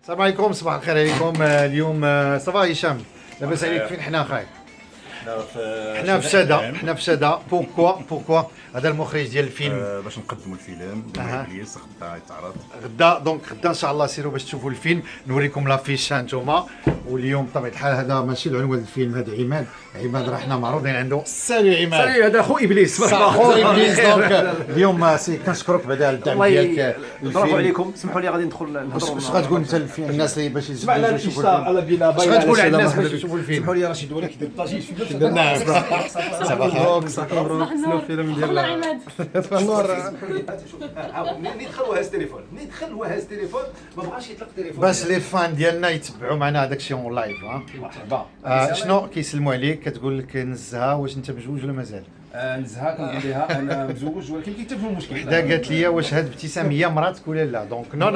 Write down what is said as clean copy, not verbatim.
السلام عليكم، صباح الخير عليكم. اليوم صباح هشام، لاباس عليك؟ فين حنا اخاي؟ حنا في شدا. بوركوا هذا المخرج ديال الفيلم باش نقدموا الفيلم ابليس غدا يتعرض غدا ان شاء الله سيروا باش تشوفوا الفيلم، نوريكم لافيش هانتوما. واليوم بطبيعه الحال هذا ماشي العنوان الفيلم، هذا عماد راه حنا معروضين عنده. سالي عماد. سالي، هذا خو ابليس. خو ابليس. دونك اليوم سي كنشكرك بعدا على الدعم ديالك. برافو عليكم. سمحوا لي غادي ندخل نهضروا. اش غتقول انت للفيلم الناس اللي باش سمعنا يشوفوا الاشتراك على بلا اش غتقول على الناس باش يشوفوا الفيلم؟ سمحوا لي رشيد، ولكن كيدير الطاجين في بلاد. نعم صباح النور. الفيلم والله عماد ندخل وهز تليفون، ما بغاش يطلق تليفون باش لي فان ديالنا يتبعوا معنا هذاك الشيء اون لايف. مرحبا. شنو كيسلموا عليك؟ كتقول لك نزها، واش انت مزوج ولا مازال؟ نزهه كنقول لها انا مزوج، ولكن كيتفهموا المشكل. حدا قالت لي واش هاد ابتسام هي مراتك ولا لا؟ دونك نو